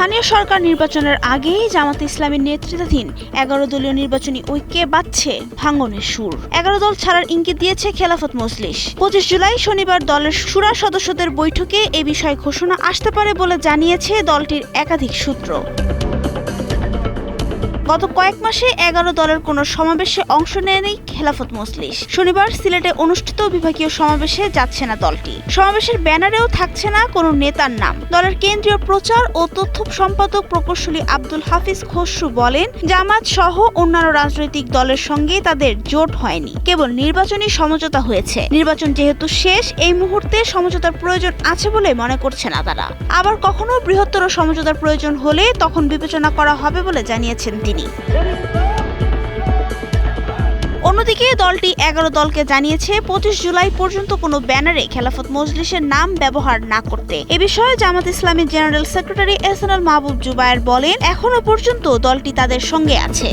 স্থানীয় সরকার নির্বাচনের আগেই জামাত ইসলামীর নেতৃত্বাধীন ১১ দলীয় নির্বাচনী ঐক্যে বাজছে ভাঙনের সুর। ১১ দল ছাড়ার ইঙ্গিত দিয়েছে খেলাফত মজলিস। ২৫ জুলাই শনিবার দলের শুরা সদস্যদের বৈঠকে এ বিষয়ে ঘোষণা আসতে পারে বলে জানিয়েছে দলটির একাধিক সূত্র। গত কয়েক মাসে ১১ দলের কোনো সমাবেশে অংশ নেয়নি খেলাফত মজলিস। শনিবার সিলেটে অনুষ্ঠিত বিভাগীয় সমাবেশে যাচ্ছে না দলটি। সমাবেশের ব্যানারেও থাকছে না কোনো নেতার নাম। দলের কেন্দ্রীয় প্রচার ও তথ্য সম্পাদক প্রকৌশলী আব্দুল হাফিজ খসরু বলেন, জামাত সহ অন্যান্য রাজনৈতিক দলের সঙ্গে তাদের জোট হয়নি, কেবল নির্বাচনী সমঝোতা হয়েছে। নির্বাচন যেহেতু শেষ, এই মুহূর্তে সমঝোতার প্রয়োজন আছে বলে মনে করছে না তারা। আবার কখনো বৃহত্তর সমঝোতার প্রয়োজন হলে তখন বিবেচনা করা হবে বলে জানিয়েছেন তিনি। অন্যদিকে দলটি ১১ দলকে জানিয়েছে ২৫ জুলাই পর্যন্ত কোনো ব্যানারে খেলাফত মজলিসের নাম ব্যবহার না করতে। এ বিষয়ে জামাত ইসলামীর জেনারেল সেক্রেটারি এহসানুল মাহবুব জুবায়ের বলেন, এখনো পর্যন্ত দলটি তাদের সঙ্গে আছে।